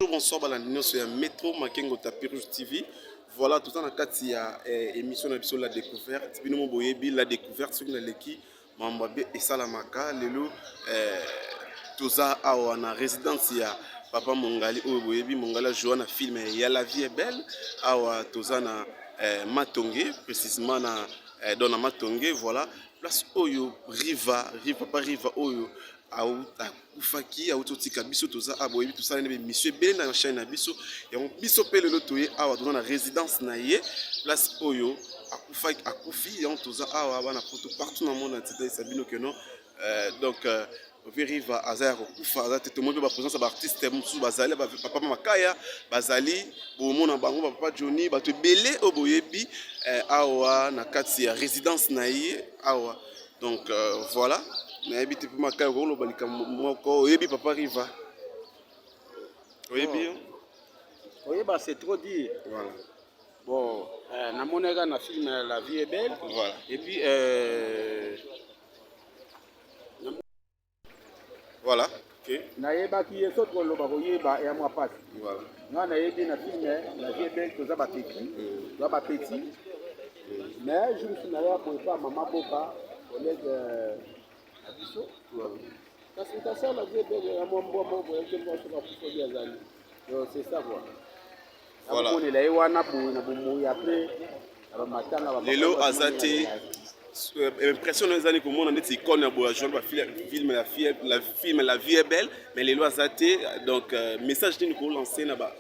Bonsoir Balandino sur Métro Makengo Tapirus TV. Voilà tout ça dans il y a émission sur la découverte. Binomo boyebi la découverte sur l'équipe Mambabe et Salamaka lelo toza awa na résidence ya Papa Mongali o boyebi Mongala joue na film ya La vie est belle awa toza na Matonge précisément na dans na Matonge voilà place oyo Riva Papa Riva oyo akufaki autotika biso toza aboyebi tosala nebe monsieur bele na chaîne na biso ya biso pe lelo toye awa toza na résidence na ye place oyo akufi ya toza awa bana poto partout dans le monde entier sabino que non donc Riva azaya kokufa azate to mo ba présence ba artiste musu bazali ba papa makaya bazali bomona bango papa Johnny ba to belé oboyebi awa na kati ya résidence na ye awa donc voilà nayebi te pima kaya ko lobalika moko oyebi papa Riva oyebi oyeba c'est trop dire voilà bon na monaka na film La vie est belle voilà et puis voilà OK nayebaki ye soki koloba koyeba ya mwa pasi voilà nga nayebi na film La vie est belle toza bapeti toza bapeti mais jour naya koyepa mama boka collègue na biso kasi tasala La vie est belle ya mwa mbwa moko yake mwa soka kufoli azali donc c'est ça quoi voilà amonela ye wana boye na bomoi apres na bamatanga lelo azate impression ezali komona ndeti icône ya boya jeune ba film La vie est belle mais lelo azate donc message nini ko lancer na ba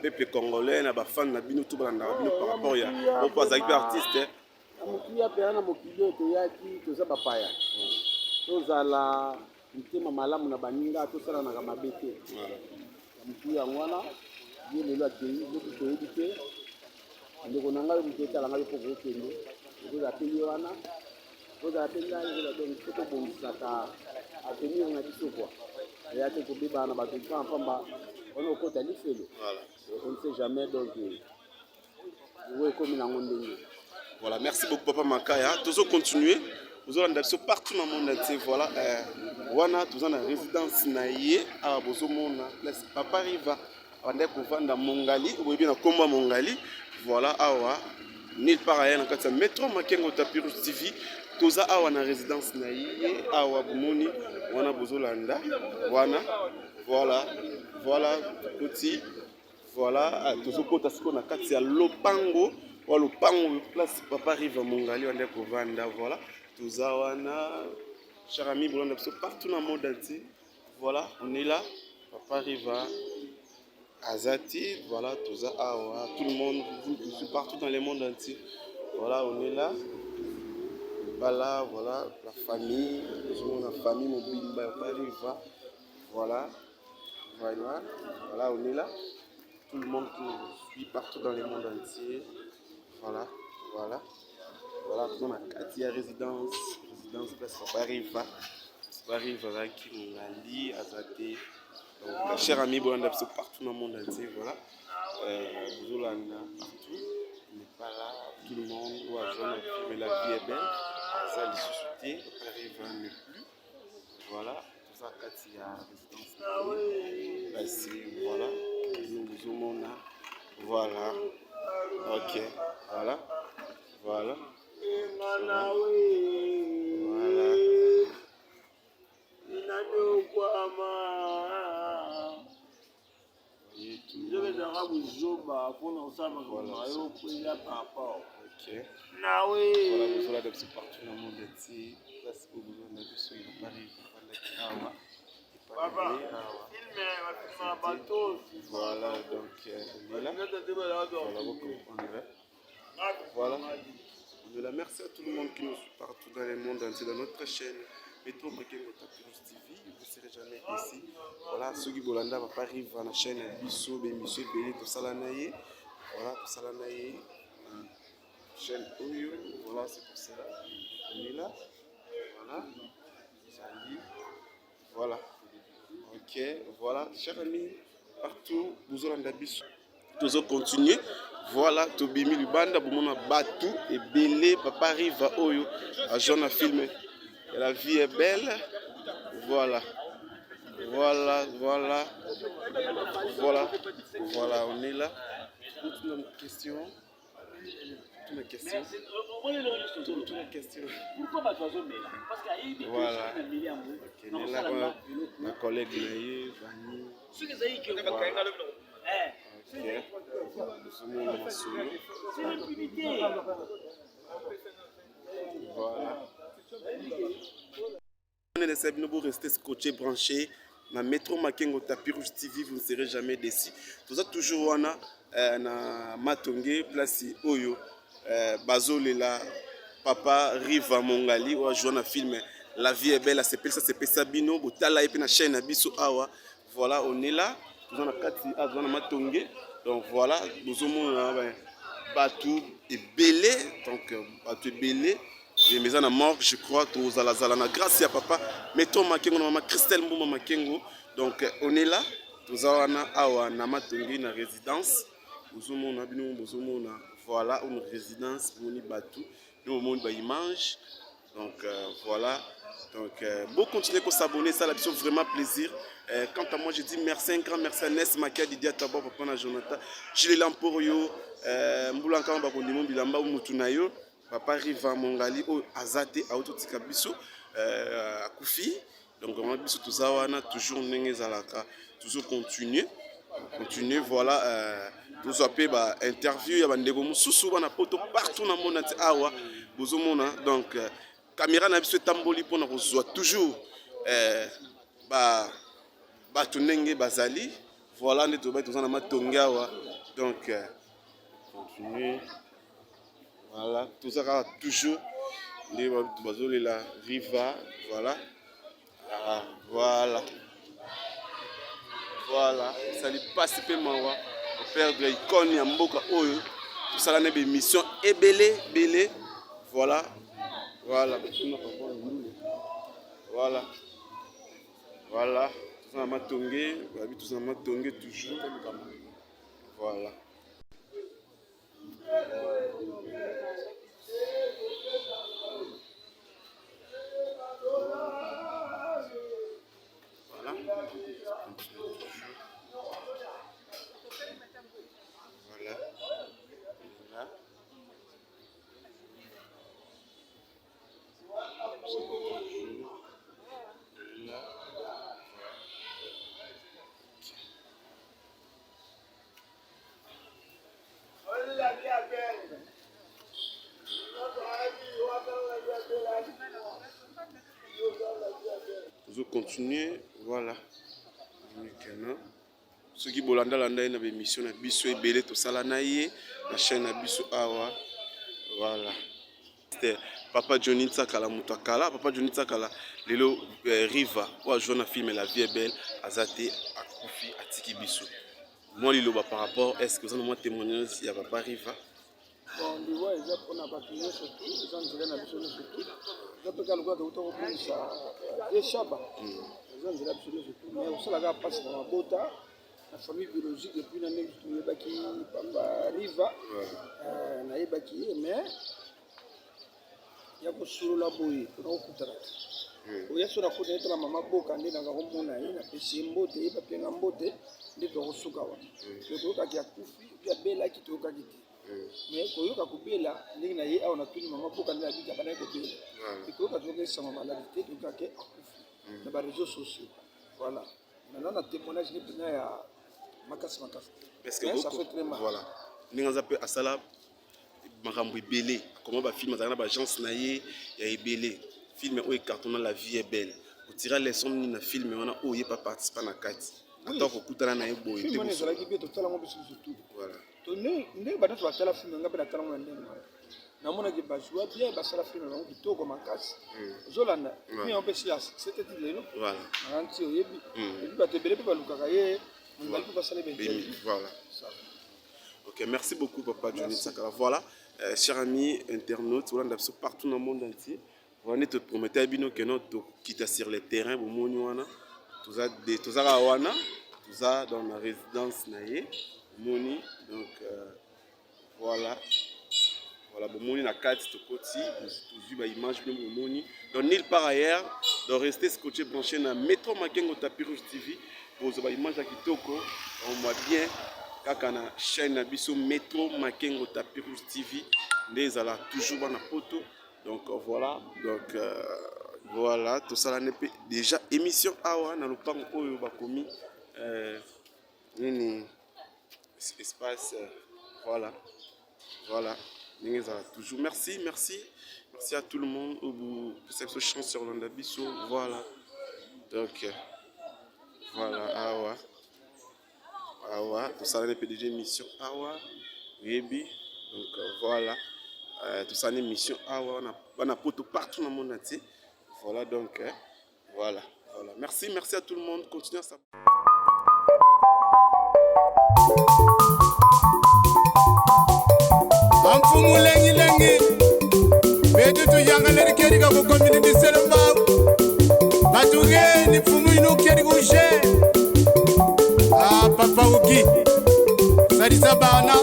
peuple congolais na ba fan na bino tout balanda bino par rapport ya opo azali pe artiste motuya pena na mokili oyo toyaki toza bapaya tozala mitema malamu na baninga tosalanaka mabe te motu yango wana ye lelo akei soki toyebi te ndeko na ngai moto etala ngai mpo kokende ekozala pe ye wana kozala pe ngai ezola donc so tobongisaka avenir na biso kua eya te kobebana na bato pamba wana okota lifelo on ne sait jamais donc oyo ekomi nango ndenge. Voilà, merci beaucoup Papa Makaya. Toujours continuer. Vous allez dans partout dans le monde entier. Voilà, wana tous en résidence naie à Bozomona. Place Papa Riva. On est pour vendre Mongali. Ou bien à Komba Mongali. Voilà, awa. Nulle part ailleurs dans le métro Makengo Tapirus TV. Toza awa na résidence naie awa Bomoni. Wana Bozolanda. Wana. Voilà, voilà petit. Voilà, toujours kota siko na kati ya Lopango. Voilà, pango place Papa Riva Mongali on est pour vendre voilà toza wana cher ami bolanda partout dans le monde entier voilà on est là Papa Riva Azati voilà toza awa tout le monde vous partout dans le monde entier voilà on est là voilà voilà la famille mobile Papa Riva voilà voilà voilà on est là tout le monde qui nous suit partout dans le monde entier. Voilà, voilà, voilà, tout le monde a Katia résidence place Papa Riva qui Mongali, Azate, donc cher ami Bolanda partout dans le monde entier, voilà, Zolanda partout, il n'est pas là, tout le monde doit jouer un film La vie est belle, Azali suscité, Papa Riva n'est plus, voilà, tout ça Katia résidence, là c'est voilà, nous Zomona, voilà. Ok, voilà, voilà, voilà, voilà, donc c'est partout dans le monde entier, place où vous en avez sur le Paris, voilà, donc voilà, vous comprendrez. Voilà. Merci à tout le monde qui nous suit partout dans le monde entier, dans notre chaîne Métro Makengo Tapirus TV. Vous ne serez jamais ici. Voilà, ceux qui Bolanda va pas arriver à la chaîne Bisso, Monsieur Bélé, tout ça là. Voilà, tout ça là. Chaîne Oyo. Voilà, c'est pour cela. On est là. Voilà. Salut. Voilà. Ok, voilà, chers amis, partout, vous allez Bisso. Toujours continuer. Voilà, Tobimi Lubanda, Boumona Batu et Belé, Papa Riva Oyo, à Jean a filmé. La vie est belle. Voilà. Voilà, voilà. Voilà. Voilà, on est là. Une question. Une question. Une question. Voilà. Ok, on est là, ma collègue Naye, Vanny. Ok. Voilà. Vous restez scotché, branché. Na Métro Makengo Tapis Rouge TV, vous ne serez jamais déçus. Vous êtes toujours wana na Matonge, place Oyo, Bazolela, Papa Riva Mongali, ou jouer un film La vie est belle, ça s'appelle Sabino, Botala et puis na chaîne Abiso Awa. Voilà, on est là. Nous avons Kati, nous avons Matonge. Donc voilà, nous avons Batou et Belé, donc Batou et Belé. Les maisons à mort, je crois, tous à la Zalana. Grâce à papa, mettons Makengo, maman Christelle Mouma Makengo. Donc on est là, tous à la Matongi, na résidence. Voilà, une résidence, on y batou. Nous, on y mange. Donc voilà. Donc, bon, continuez à s'abonner, ça, c'est vraiment plaisir. Quant à moi, je dis merci, un grand merci à Ness Makia, Didier Tabo, Papa Jonathan, Gilles Lamporio, Mboulanka, Bakondimon, Bilamba, Mutunayo, Papa Riva Mongali, Azate, Autotika Bisso, Akoufi. Donc, on a Bisso, tout ça, on a toujours Nengezalaka, toujours continuer. Continuer, voilà. Nous avons interview, il y a des gens qui poto partout dans le monde. Donc, caméra na biso tamboli pour nous toujours batunenge bazali. Voilà, nous avons tous en matonga. Donc, continuer. Voilà, tout ça toujours. La Riva, voilà. Ah, voilà. Voilà, ça lui passe peu mawa. Perdre icône ya mboka oyo. Tout ça là n'est mission et belé. Voilà. Voilà. Voilà. Voilà. Tout ça m'a tongé, tout ça m'a tongé toujours. Voilà. Voilà. Voilà. Là. Nous continuons, voilà. Ceux qui bolanda landa une émission na biso et belé tout ça là na chaîne na biso awa, voilà. C'était Papa Johnny Tsakala Mutakala, Papa Johnny Tsakala, lelo Riva, ou jouer un film La vie est belle, Azate Akoufi Atiki biso. Moi lilo par rapport, est-ce que vous avez un témoignage il y a Papa Riva? Bon, on voit les gens qu'on a battu surtout, les gens qui viennent à biso surtout. Je peux calculer que vous avez ça et Chaba. Les gens qui viennent à biso surtout, mais aussi la gare passe dans la bota. La famille biologique depuis l'année où je suis Papa Riva, mais il y a beaucoup de boy pour nous. Il y a sur la côte de la maman Boka, on est dans la Romona, il y a des mbote, il y a des mbote, il y a des Rosukawa. Le Toka qui a Koufi, il y a Bella qui Toka qui mais quand il y a Koubela, il y a on a tout maman Boka, il y a des Kabana Koubela. Et quand il y a sa maman, il y a des Koufi, dans les réseaux sociaux. Voilà. Maintenant, on a témoignage de à Makas. Parce que ça fait très mal. Voilà. Nous avons appelé à Salah, Marambo Belé. Comment va film, dans l'agence Naye, il y a Belé. Film où carton La vie est belle. Vous tirez les sons dans le film, on a oué pas participer à la carte. Attends, faut écouter la naïe boy. Film on est sur la guibé, tout à l'heure on surtout. Voilà. Tu n'es pas dans la film, on a pas la talent on na mona ke bazwa bien basala film na kitoko makasi zolanda mais on peut se lasser c'était dit non voilà anti oyebi et puis batebele pe balukaka ye on va plus basala bien voilà. OK, merci beaucoup Papa Johnny Tsakala. Voilà, chers amis internautes, on est partout dans le monde entier. On te promettre bino que nous quitter sur le terrain pour moniwana tout ça dans la résidence naie moni donc voilà. Voilà, bon, moni na carte de côté, vous avez image même moni. Donc nulle part ailleurs, Donc restez scotché branché na Métro Makengo Tapis Rouge TV. Pour vous image à Kitoko, on voit bien kaka na chaîne na biso Métro Makengo Tapis Rouge TV. Ndez ala toujours na poto. Donc voilà, voilà, tout ça là n'est pas déjà émission awa na lopango oyo bakomi nini espace voilà. Voilà, toujours merci à tout le monde pour cette chance sur l'Andabiso. Voilà, donc voilà, awa, tout ça n'est pas déjà émission awa, Rébi, donc voilà, tout ça n'est émission awa, on a poto partout dans le monde entier. Voilà, donc voilà, merci à tout le monde, continuez à s'abonner. Amfumu lengi betu tu yangaleri keri ka ko community selma batuge ni fumu ino keri ko she papa uki sari sabana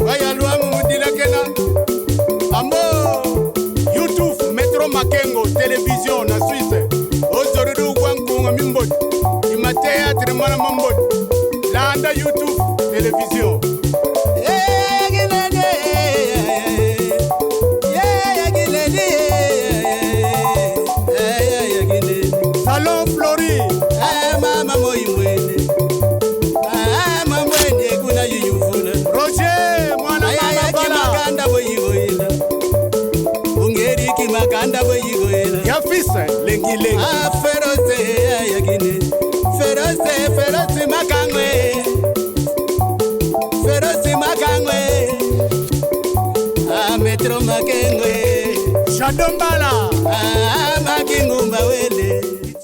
waya luamu mudila kena ambo YouTube Métro Makengo télévision na Suisse ozorudu kwankunga mimbodi imatea tremana mambodi landa YouTube télévision Salon Flori mama moimwene mamwene kuna yuyuvuna Roger mwana mama bala makanda boyigoyela ungeri ki makanda boyigoyela yafisa lengi feroze yagine feroze makangwe Métro Makengo Shadombala Makingumba we